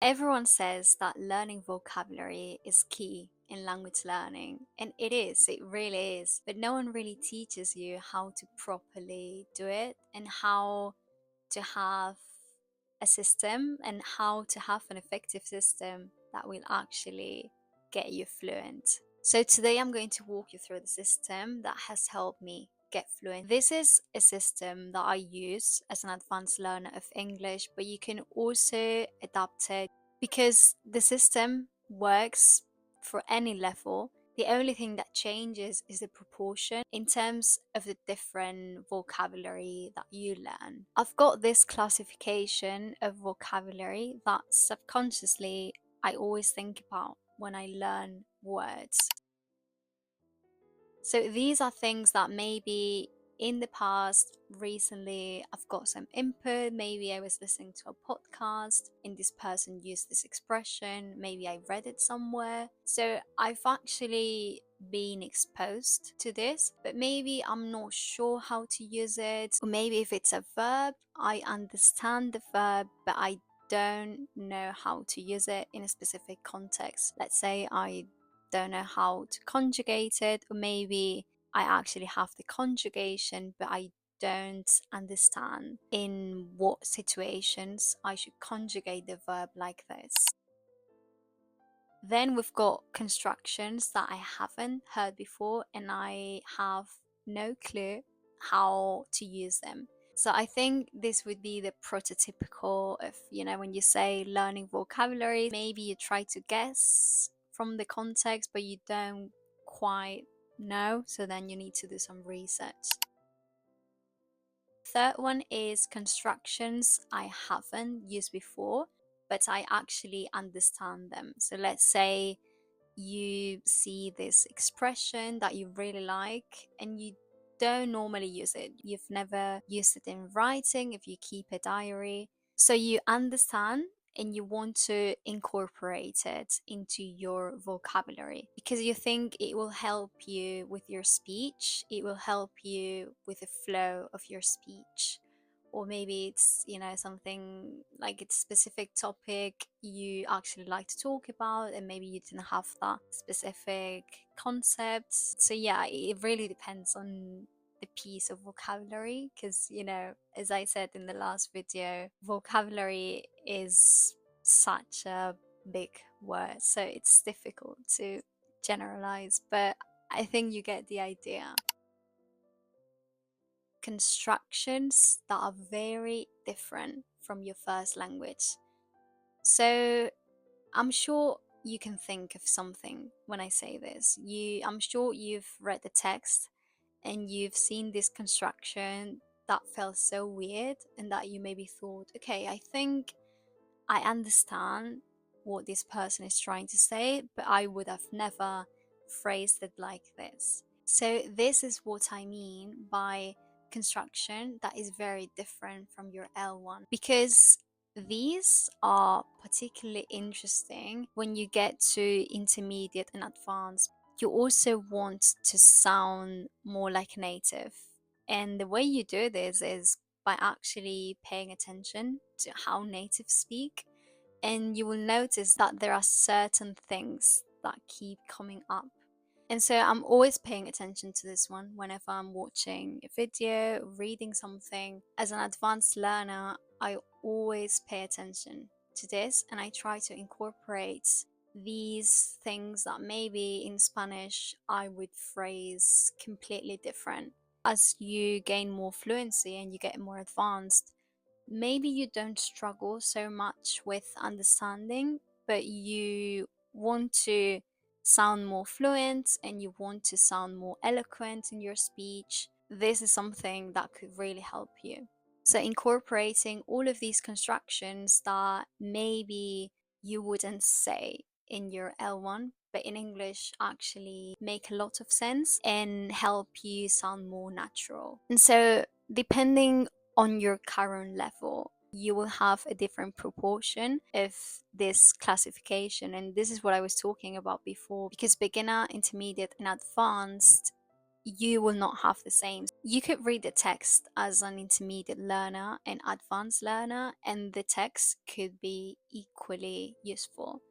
Everyone says that learning vocabulary is key in language learning, and it really is. But no one really teaches you how to properly do it and how to have a system and how to have an effective system that will actually get you fluent. So today I'm going to walk you through the system that has helped me get fluent. This is a system that I use as an advanced learner of English, but you can also adapt it because the system works for any level. The only thing that changes is the proportion in terms of the different vocabulary that you learn. I've got this classification of vocabulary that subconsciously I always think about when I learn words. So these are things that maybe in the past, recently, I've got some input. Maybe I was listening to a podcast and this person used this expression. Maybe I read it somewhere. So I've actually been exposed to this, but maybe I'm not sure how to use it. Or maybe if it's a verb, I understand the verb, but I don't know how to use it in a specific context. Let's say I don't know how to conjugate it, or maybe I actually have the conjugation, but I don't understand in what situations I should conjugate the verb like this. Then we've got constructions that I haven't heard before and I have no clue how to use them. So I think this would be the prototypical of, when you say learning vocabulary, maybe you try to guess from the context, but you don't quite know. So then you need to do some research. Third one is constructions I haven't used before, but I actually understand them. So let's say you see this expression that you really like and you don't normally use it. You've never used it in writing if you keep a diary. So you understand and you want to incorporate it into your vocabulary because you think it will help you with your speech, it will help you with the flow of your speech. Or maybe it's something like it's a specific topic you actually like to talk about and maybe you didn't have that specific concept. So yeah, it really depends on the piece of vocabulary because as I said in the last video, vocabulary is such a big word, so it's difficult to generalize, but I think you get the idea. Constructions that are very different from your first language. So I'm sure you can think of something when I say this. I'm sure you've read the text and you've seen this construction that felt so weird and that you maybe thought, okay, I think I understand what this person is trying to say, but I would have never phrased it like this. So this is what I mean by construction that is very different from your L1 because these are particularly interesting when you get to intermediate and advanced. You also want to sound more like a native. And the way you do this is by actually paying attention to how natives speak. And you will notice that there are certain things that keep coming up. And so I'm always paying attention to this one whenever I'm watching a video, reading something. As an advanced learner, I always pay attention to this and I try to incorporate these things that maybe in Spanish I would phrase completely different. As you gain more fluency and you get more advanced, maybe you don't struggle so much with understanding, but you want to sound more fluent and you want to sound more eloquent in your speech. This is something that could really help you. So, incorporating all of these constructions that maybe you wouldn't say in your L1, but in English actually make a lot of sense and help you sound more natural. And so, depending on your current level, you will have a different proportion of this classification. And this is what I was talking about before because beginner, intermediate, and advanced, you will not have the same. You could read the text as an intermediate learner and advanced learner, and the text could be equally useful.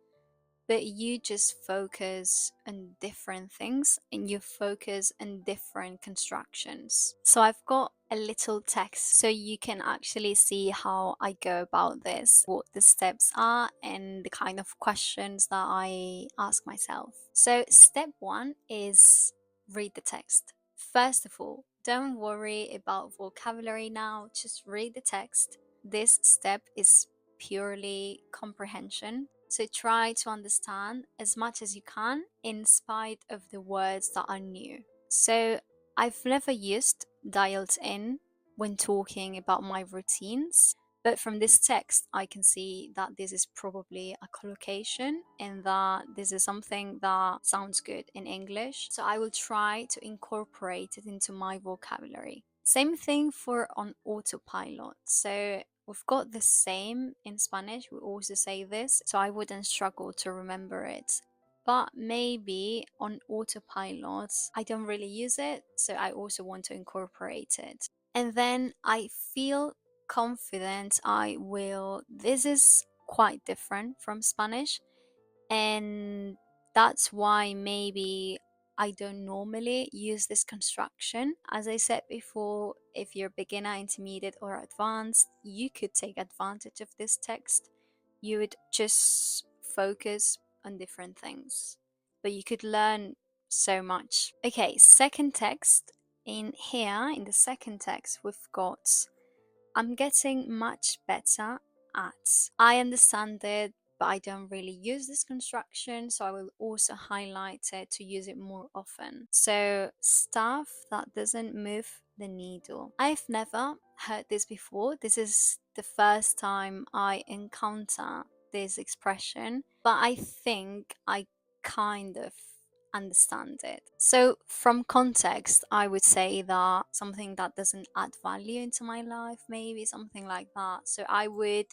But you just focus on different things and you focus on different constructions. So I've got a little text so you can actually see how I go about this, what the steps are, and the kind of questions that I ask myself. So, step one is read the text. First of all, don't worry about vocabulary now, just read the text. This step is purely comprehension. So try to understand as much as you can in spite of the words that are new. So I've never used dialed in when talking about my routines, but from this text I can see that this is probably a collocation and that this is something that sounds good in English. So I will try to incorporate it into my vocabulary. Same thing for on autopilot. So we've got the same in Spanish, we also say this, so I wouldn't struggle to remember it. But maybe on autopilot, I don't really use it, so I also want to incorporate it. And then I feel confident I will. This is quite different from Spanish, and that's why maybe I don't normally use this construction. As I said before, if you're beginner, intermediate, or advanced, you could take advantage of this text. You would just focus on different things, but you could learn so much. Okay, second text. In here, in the second text, we've got I'm getting much better at. I understand it, but I don't really use this construction, so I will also highlight it to use it more often. So, stuff that doesn't move the needle. I've never heard this before. This is the first time I encounter this expression, but I think I kind of understand it. So, from context, I would say that something that doesn't add value into my life, maybe something like that. So, I would,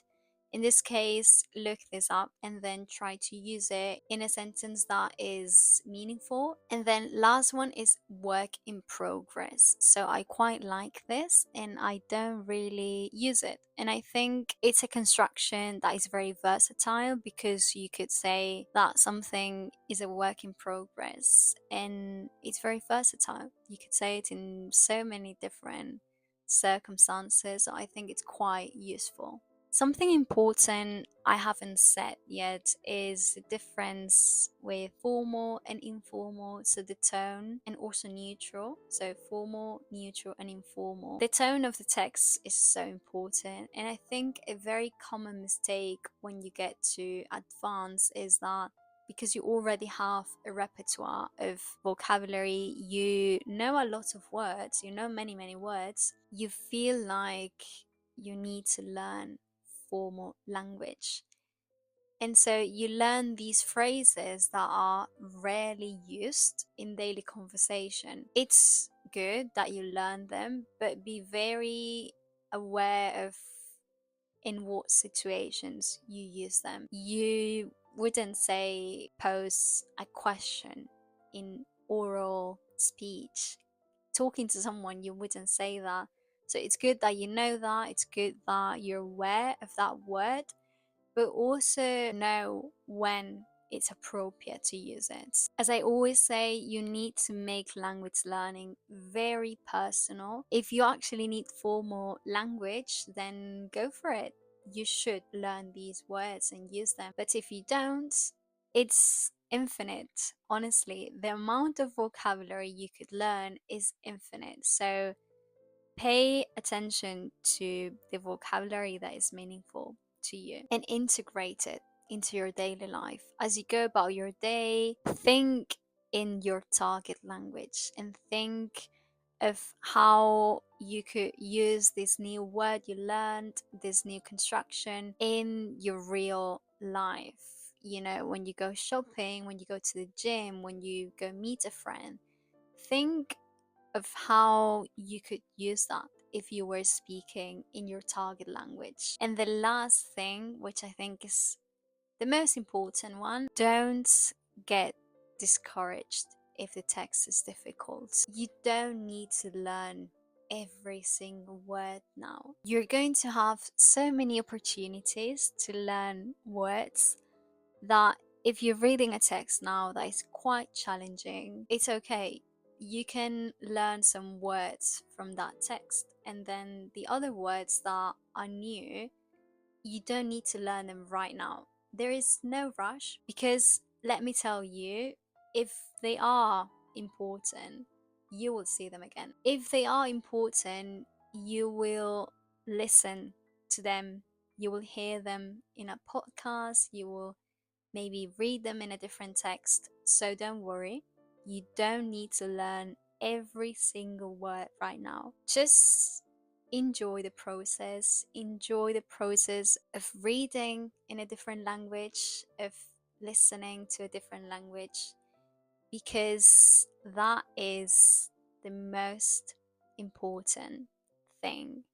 in this case, look this up and then try to use it in a sentence that is meaningful. And then, last one is work in progress. So, I quite like this and I don't really use it. And I think it's a construction that is very versatile because you could say that something is a work in progress and it's very versatile. You could say it in so many different circumstances. So I think it's quite useful. Something important I haven't said yet is the difference with formal and informal, so the tone, and also neutral, so formal, neutral, and informal. The tone of the text is so important, and I think a very common mistake when you get to advanced is that because you already have a repertoire of vocabulary, you know a lot of words, you know many, many words, you feel like you need to learn formal language. And so you learn these phrases that are rarely used in daily conversation. It's good that you learn them, but be very aware of in what situations you use them. You wouldn't say pose a question in oral speech. Talking to someone, you wouldn't say that. So it's good that you know that, it's good that you're aware of that word, but also know when it's appropriate to use it. As I always say, you need to make language learning very personal. If you actually need formal language, then go for it. You should learn these words and use them. But if you don't, it's infinite. Honestly, the amount of vocabulary you could learn is infinite. So pay attention to the vocabulary that is meaningful to you and integrate it into your daily life. As you go about your day, think in your target language and think of how you could use this new word you learned, this new construction in your real life. You know, when you go shopping, when you go to the gym, when you go meet a friend, think of how you could use that if you were speaking in your target language. And the last thing, which I think is the most important one, don't get discouraged. if the text is difficult. You don't need to learn every single word now. You're going to have so many opportunities to learn words that if you're reading a text now that is quite challenging, it's okay. You can learn some words from that text, and then the other words that are new, you don't need to learn them right now. There is no rush because let me tell you, if they are important, you will see them again. If they are important, you will listen to them, you will hear them in a podcast, you will maybe read them in a different text. So don't worry, you don't need to learn every single word right now. Just enjoy the process of reading in a different language, of listening to a different language, because that is the most important thing.